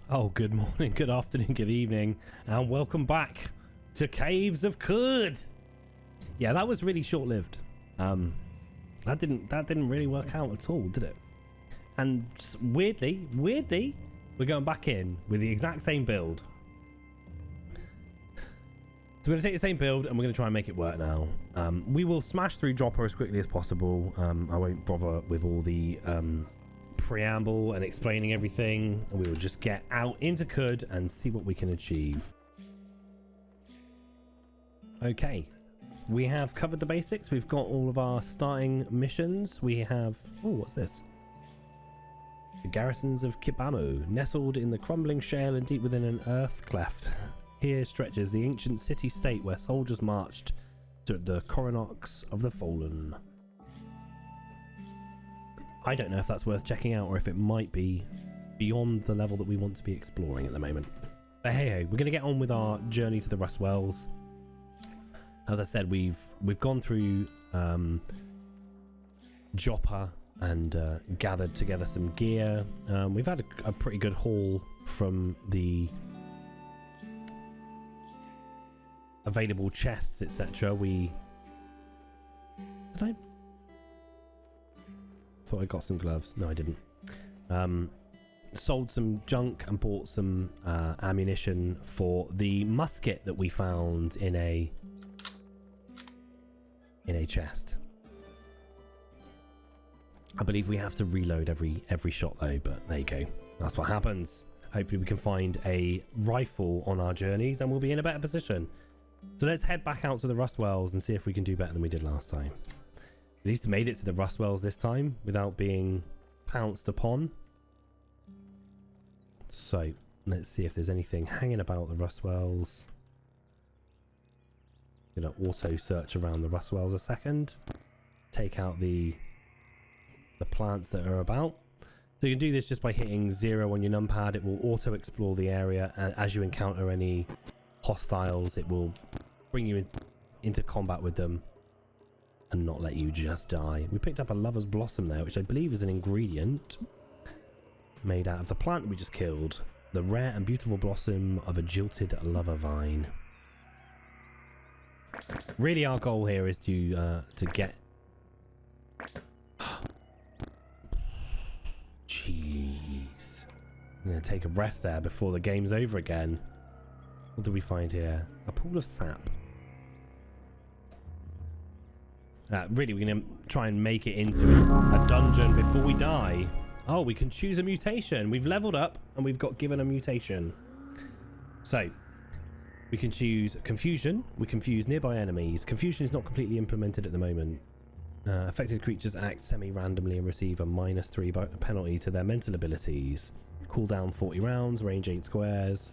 Oh, good morning, good afternoon, good evening, and welcome back to Caves of Khud. Yeah, that was really short-lived. That didn't really work out at all, did it? And weirdly, we're going back in with the exact same build. So we're going to take the same build and we're going to try and make it work now. We will smash through Dropper as quickly as possible. I won't bother with all the preamble and explaining everything. We will just get out into Khud and see what we can achieve. Okay, we have covered the basics. We've got all of our starting missions. We have... Oh, what's this? The garrisons of Kibamu, nestled in the crumbling shale and deep within an earth cleft. Here stretches the ancient city-state where soldiers marched to the coronachs of the fallen. I don't know if that's worth checking out or if it might be beyond the level that we want to be exploring at the moment. But hey, we're going to get on with our journey to the Rust Wells. As I said, we've gone through Joppa and gathered together some gear. We've had a pretty good haul from the available chests, etc. Thought I got some gloves. No, I didn't. Sold some junk and bought some ammunition for the musket that we found in a chest. I believe we have to reload every shot though, but there you go. That's what happens. Hopefully we can find a rifle on our journeys and we'll be in a better position. So let's head back out to the Rust Wells and see if we can do better than we did last time. At least made it to the Rust Wells this time without being pounced upon. So let's see if there's anything hanging about the Rust Wells. I'm gonna auto search around the Rust Wells a second. Take out the plants that are about. So you can do this just by hitting 0 on your numpad. It will auto explore the area, and as you encounter any hostiles, it will bring you into combat with them and not let you just die. We picked up a lover's blossom there, which I believe is an ingredient made out of the plant we just killed. The rare and beautiful blossom of a jilted lover vine. Really, our goal here is to get... Jeez. I'm going to take a rest there before the game's over again. What do we find here? A pool of sap. Really, we're going to try and make it into a dungeon before we die. Oh, we can choose a mutation. We've leveled up and we've got given a mutation. So, we can choose confusion. We confuse nearby enemies. Confusion is not completely implemented at the moment. Affected creatures act semi-randomly and receive a -3 penalty to their mental abilities. Cooldown 40 rounds, range 8 squares.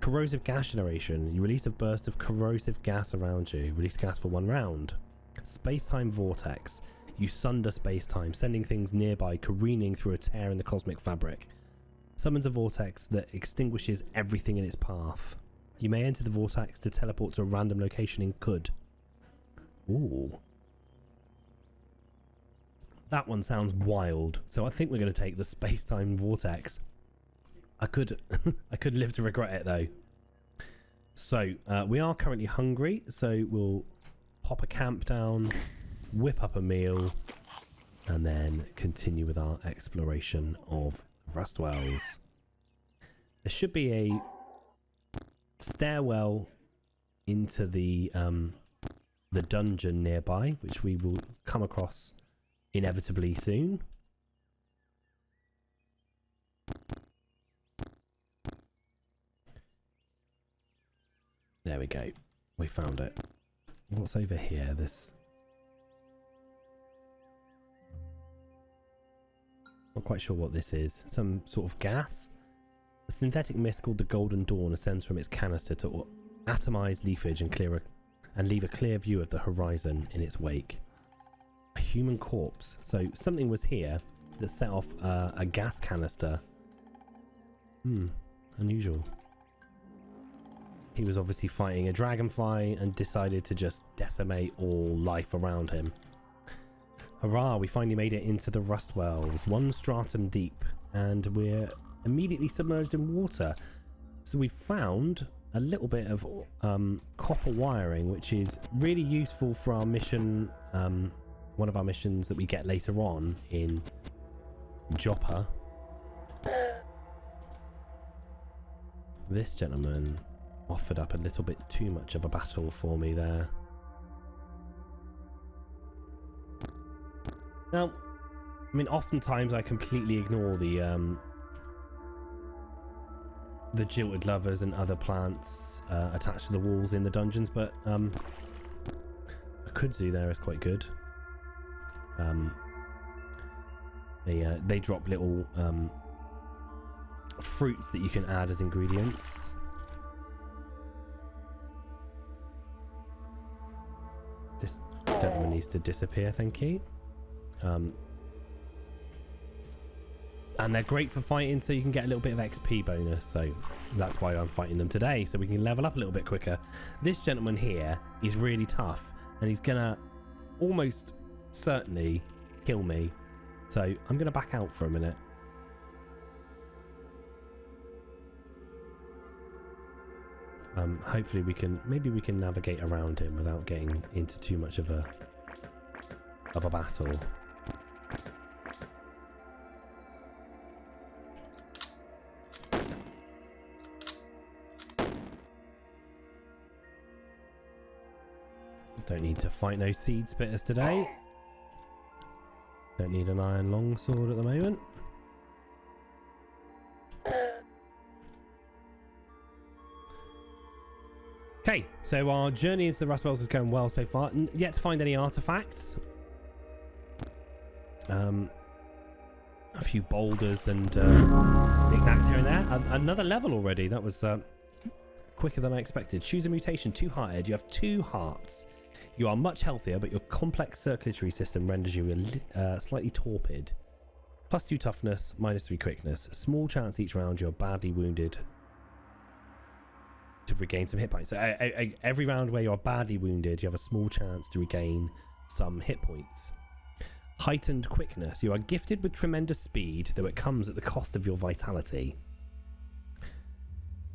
Corrosive gas generation. You release a burst of corrosive gas around you. Release gas for 1 round. Space-time vortex. You sunder space-time, sending things nearby careening through a tear in the cosmic fabric. Summons a vortex that extinguishes everything in its path. You may enter the vortex to teleport to a random location in Khud. Ooh. That one sounds wild. So I think we're going to take the space-time vortex. I could live to regret it though. So we are currently hungry, so we'll pop a camp down, whip up a meal, and then continue with our exploration of Rust Wells. There should be a stairwell into the dungeon nearby, which we will come across inevitably soon. There we go. We found it. What's over here? This... Not quite sure what this is. Some sort of gas? A synthetic mist called the Golden Dawn ascends from its canister to atomize leafage and leave a clear view of the horizon in its wake. A human corpse. So something was here that set off a gas canister. Unusual. He was obviously fighting a dragonfly and decided to just decimate all life around him. Hurrah, we finally made it into the Rust Wells. 1 stratum deep, and we're immediately submerged in water. So we found a little bit of copper wiring, which is really useful for our mission, one of our missions that we get later on in Joppa. This gentleman offered up a little bit too much of a battle for me there. Now, I mean, oftentimes I completely ignore the jilted lovers and other plants attached to the walls in the dungeons, but a kudzu there is quite good. They drop little fruits that you can add as ingredients. This gentleman needs to disappear, thank you. And they're great for fighting, so you can get a little bit of XP bonus, so that's why I'm fighting them today, so we can level up a little bit quicker. This gentleman here is really tough, and he's gonna almost certainly kill me, so I'm gonna back out for a minute. Hopefully maybe we can navigate around him without getting into too much of a battle. Don't need to fight no seed spitters today. Don't need an iron longsword at the moment. Okay, so our journey into the Rust Bells is going well so far. Yet to find any artifacts. A few boulders and knickknacks here and there. Another level already. That was quicker than I expected. Choose a mutation. 2-hearted. You have 2 hearts. You are much healthier, but your complex circulatory system renders you slightly torpid. +2 toughness, -3 quickness. Small chance each round you're badly wounded to regain some hit points. So every round where you're badly wounded, you have a small chance to regain some hit points. Heightened quickness. You are gifted with tremendous speed, though it comes at the cost of your vitality.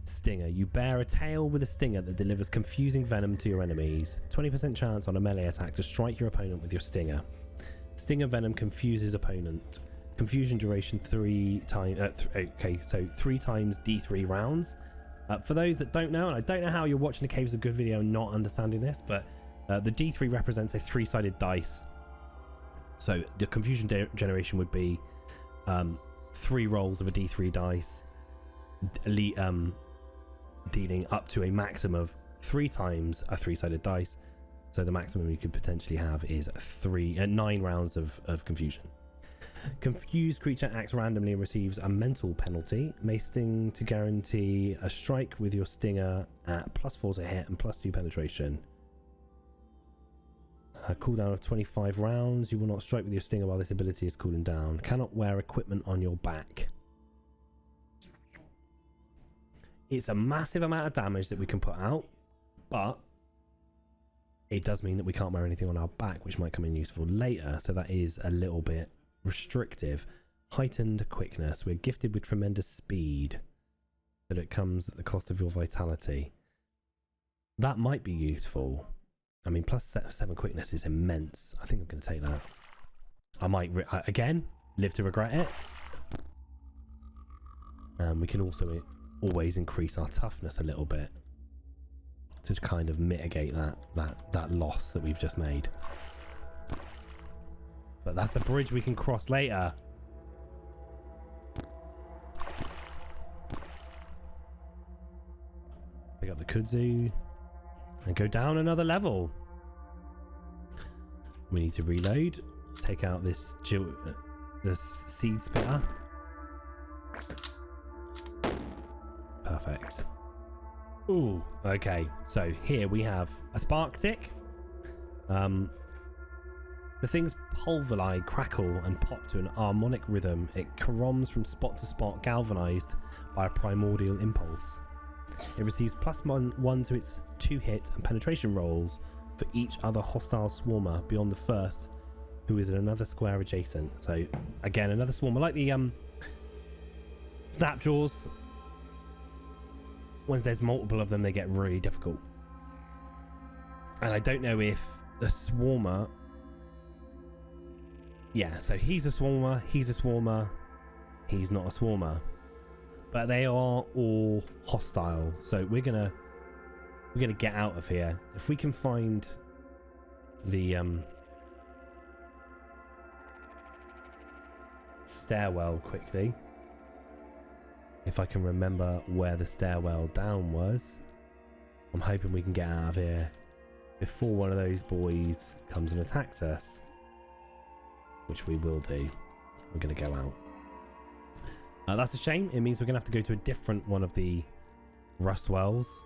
Stinger. You bear a tail with a stinger that delivers confusing venom to your enemies. 20% chance on a melee attack to strike your opponent with your stinger. Stinger venom confuses opponent. Confusion duration 3 times. Okay, so 3 times D3 rounds. For those that don't know, and I don't know how you're watching the Caves of Good video and not understanding this, but the D3 represents a 3-sided dice. So the confusion generation would be 3 rolls of a D3 dice, dealing up to a maximum of 3 times a 3-sided dice. So the maximum you could potentially have is 9 rounds of confusion. Confused creature acts randomly and receives a mental penalty. May sting to guarantee a strike with your stinger at +4 to hit and +2 penetration. A cooldown of 25 rounds. You will not strike with your stinger while this ability is cooling down. Cannot wear equipment on your back. It's a massive amount of damage that we can put out, but it does mean that we can't wear anything on our back, which might come in useful later. So that is a little bit restrictive. Heightened quickness. We're gifted with tremendous speed, but it comes at the cost of your vitality. That might be useful. I mean, +7 quickness is immense. I think I'm going to take that. I might again live to regret it. We can also always increase our toughness a little bit to kind of mitigate that loss that we've just made. But that's a bridge we can cross later. Pick up the kudzu and go down another level. We need to reload. Take out this seed spitter. Perfect. Ooh, okay. So here we have a spark tick. The things pulverlide, crackle, and pop to an harmonic rhythm. It caroms from spot to spot, galvanized by a primordial impulse. It receives +1 to its 2-hit and penetration rolls for each other hostile swarmer beyond the first, who is in another square adjacent. So again, another swarmer, like the Snapjaws, once there's multiple of them, they get really difficult. And I don't know if the swarmer... Yeah, so he's a swarmer, he's not a swarmer. But they are all hostile, so we're gonna get out of here. If we can find the stairwell quickly. If I can remember where the stairwell down was. I'm hoping we can get out of here before one of those boys comes and attacks us. Which we will do. We're going to go out. That's a shame. It means we're going to have to go to a different one of the rust wells.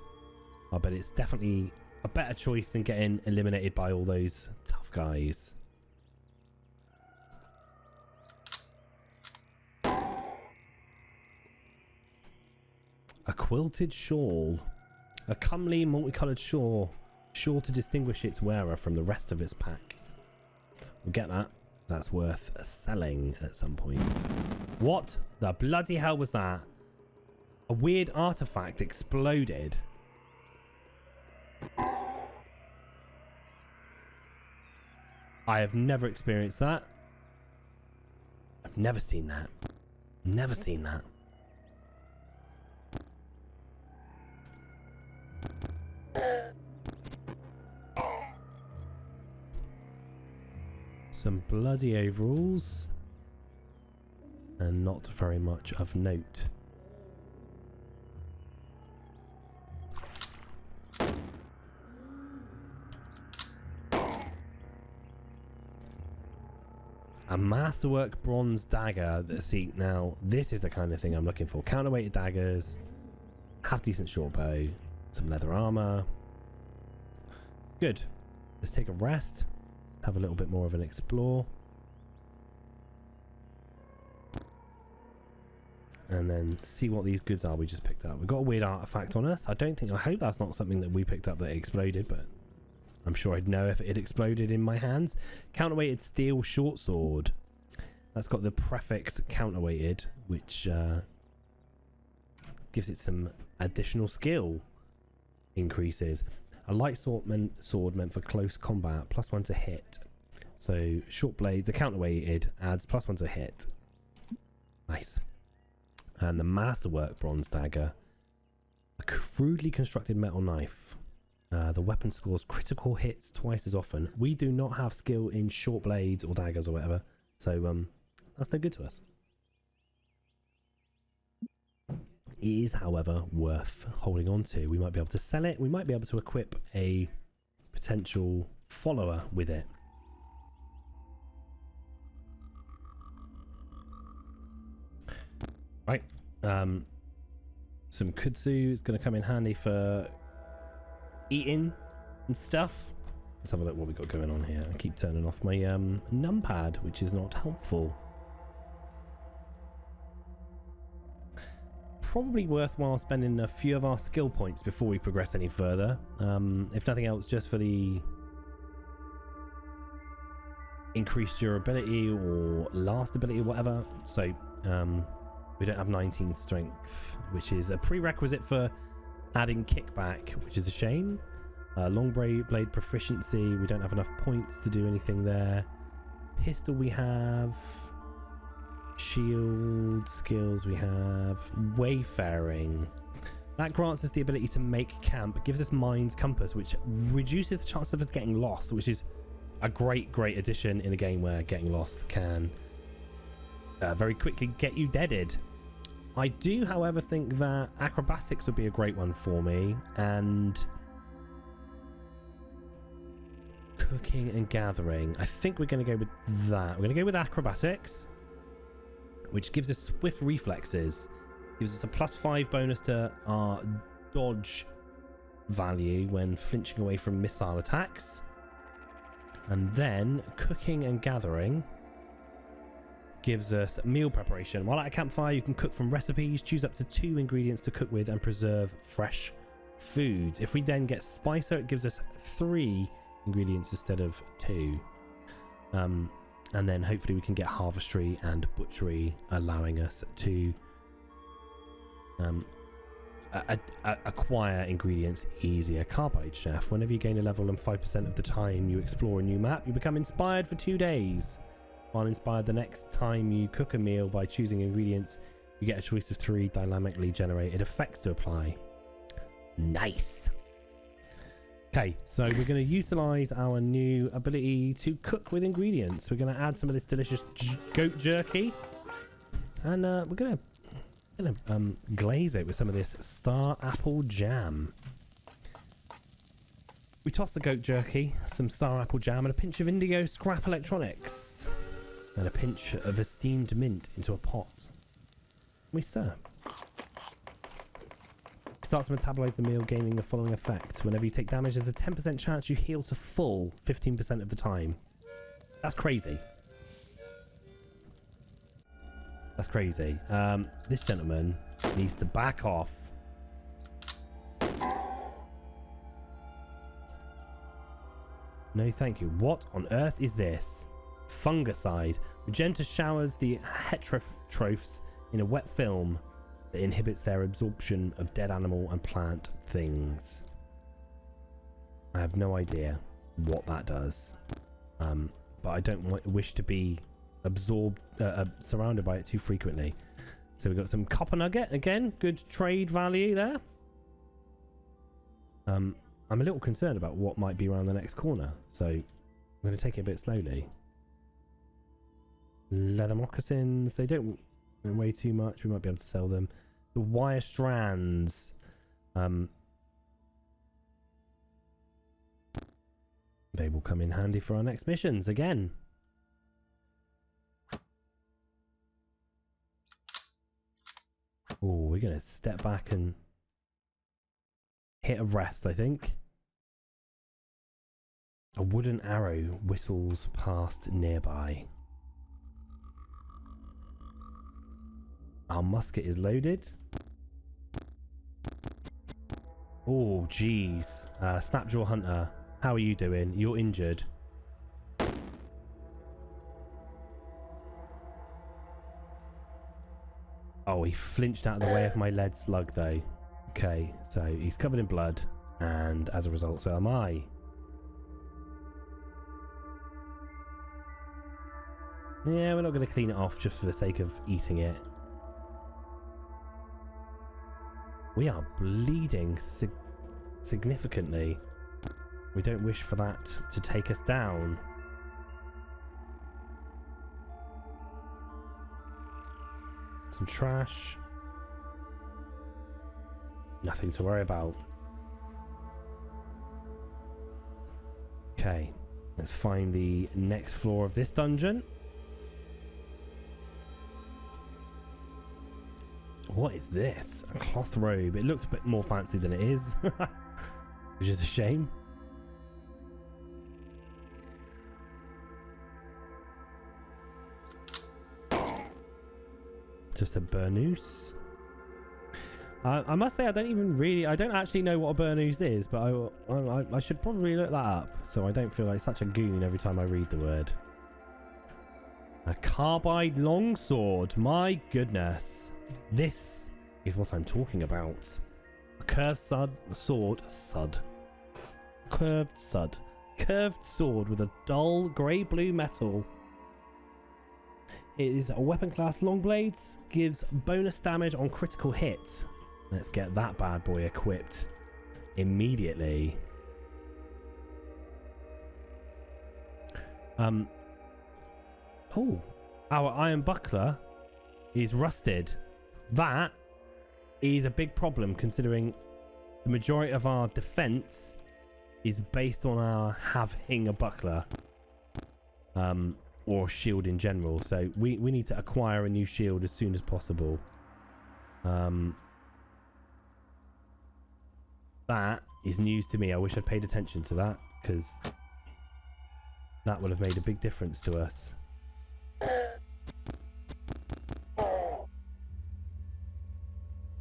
But it's definitely a better choice than getting eliminated by all those tough guys. A quilted shawl. A comely multicoloured shawl, sure to distinguish its wearer from the rest of its pack. We'll get that. That's worth selling at some point. What the bloody hell was that? A weird artifact exploded. I have never experienced that. I've never seen that. Never seen that. Some bloody overalls. And not very much of note. A masterwork bronze dagger. See, now this is the kind of thing I'm looking for. Counterweighted daggers. Half decent short bow. Some leather armor. Good. Let's take a rest. Have a little bit more of an explore. And then see what these goods are we just picked up. We've got a weird artifact on us. I hope that's not something that we picked up that exploded, but I'm sure I'd know if it exploded in my hands. Counterweighted steel short sword. That's got the prefix counterweighted, which gives it some additional skill increases. A light sword meant for close combat, +1 to hit. So short blade, the counterweighted adds +1 to hit. Nice. And the masterwork bronze dagger, a crudely constructed metal knife. The weapon scores critical hits twice as often. We do not have skill in short blades or daggers or whatever, so that's no good to us. It is, however, worth holding on to. We might be able to sell it. We might be able to equip a potential follower with it. Right. Some kudzu is going to come in handy for eating and stuff. Let's have a look what we've got going on here. I keep turning off my numpad, which is not helpful. Probably worthwhile spending a few of our skill points before we progress any further. If nothing else, just for the increased durability or last ability or whatever. So we don't have 19 strength, which is a prerequisite for adding kickback, which is a shame. Long blade proficiency, we don't have enough points to do anything there. Pistol we have. Shield skills we have. Wayfaring. That grants us the ability to make camp. Gives us Mind's Compass, which reduces the chance of us getting lost, which is a great addition in a game where getting lost can very quickly get you deaded. I do, however, think that acrobatics would be a great one for me, and cooking and gathering. I think we're going to go with that. We're going to go with acrobatics, which gives us swift reflexes, gives us a +5 bonus to our dodge value when flinching away from missile attacks. And then cooking and gathering gives us meal preparation. While at a campfire, you can cook from recipes, choose up to 2 ingredients to cook with, and preserve fresh foods. If we then get Spicer, it gives us 3 ingredients instead of 2. And then hopefully we can get Harvestry and Butchery, allowing us to Acquire ingredients easier. Carbide chef. Whenever you gain a level and 5% of the time you explore a new map, you become inspired for 2 days. While inspired, the next time you cook a meal by choosing ingredients, you get a choice of 3 dynamically generated effects to apply. Nice. Okay, so we're going to utilize our new ability to cook with ingredients. We're going to add some of this delicious goat jerky, and we're going to glaze it with some of this star apple jam. We toss the goat jerky, some star apple jam, and a pinch of indigo scrap electronics, and a pinch of esteemed mint into a pot. We stir. Starts to metabolize the meal, gaining the following effect. Whenever you take damage, there's a 10% chance you heal to full 15% of the time. That's crazy. That's crazy. This gentleman needs to back off. No, thank you. What on earth is this? Fungicide. Magenta showers the heterotrophs in a wet film that inhibits their absorption of dead animal and plant things. I have no idea what that does. But I don't wish to be surrounded by it too frequently. So we've got some copper nugget. Again, good trade value there. I'm a little concerned about what might be around the next corner. So I'm going to take it a bit slowly. Leather moccasins. They don't weigh too much. We might be able to sell them. The wire strands. They will come in handy for our next missions again. Oh, we're going to step back and hit a rest, I think. A wooden arrow whistles past nearby. Our musket is loaded. Oh, jeez. Snapjaw Hunter, how are you doing? You're injured. Oh, he flinched out of the way of my lead slug, though. Okay, so he's covered in blood, and as a result, so am I. Yeah, we're not going to clean it off just for the sake of eating it. We are bleeding significantly. We don't wish for that to take us down. Some trash. Nothing to worry about. Okay, let's find the next floor of this dungeon. What is this? A cloth robe. It looked a bit more fancy than it is, which is a shame. Just a burnous. I must say I don't actually know what a burnous is, but I should probably look that up so I don't feel like such a goon every time I read the word. A carbide longsword. My goodness. This is what I'm talking about. A curved curved sword with a dull grey-blue metal. It is a weapon class long blades, gives bonus damage on critical hit. Let's get that bad boy equipped immediately. Oh, our iron buckler is rusted. That is a big problem considering the majority of our defense is based on our having a buckler. Or shield in general. So we need to acquire a new shield as soon as possible. That is news to me. I wish I'd paid attention to that, because that would have made a big difference to us.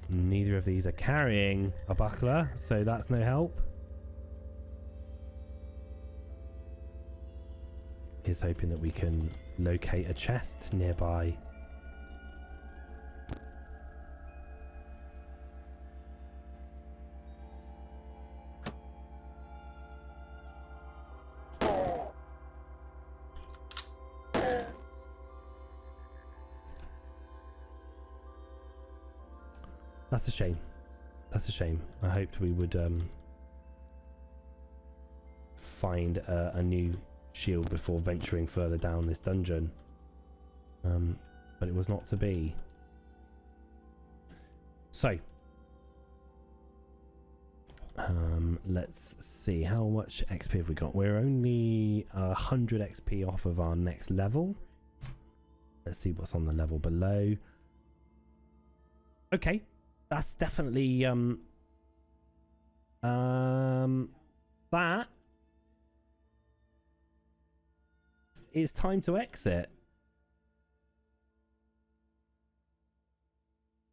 Neither of these are carrying a buckler, so that's no help. Here's hoping that we can locate a chest nearby. That's a shame. That's a shame. I hoped we would find a new shield before venturing further down this dungeon. But it was not to be. So, let's see, how much XP have we got? We're only 100 XP off of our next level. Let's see what's on the level below. Okay, that's definitely that is time to exit.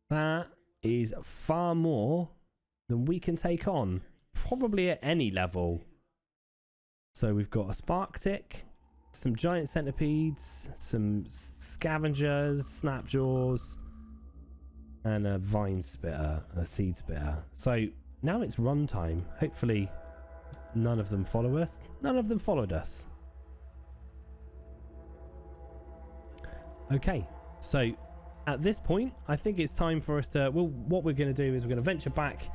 That is far more than we can take on, probably at any level. So we've got a spark tick, some giant centipedes, some scavengers, snapjaws, and a vine spitter, a seed spitter. So now it's run time. Hopefully none of them follow us. None of them followed us. Okay, so at this point, I think it's time for us to... Well, what we're going to do is we're going to venture back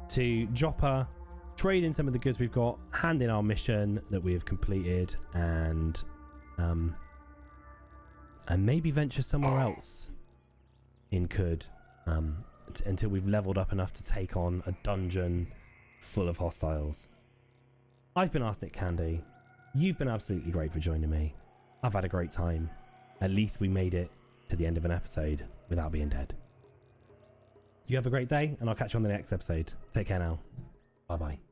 to Joppa, trade in some of the goods we've got, hand in our mission that we have completed, and maybe venture somewhere else in Kud until we've leveled up enough to take on a dungeon full of hostiles. I've been Arsenic Candy. You've been absolutely great for joining me. I've had a great time. At least we made it to the end of an episode without being dead. You have a great day, and I'll catch you on the next episode. Take care now. Bye bye.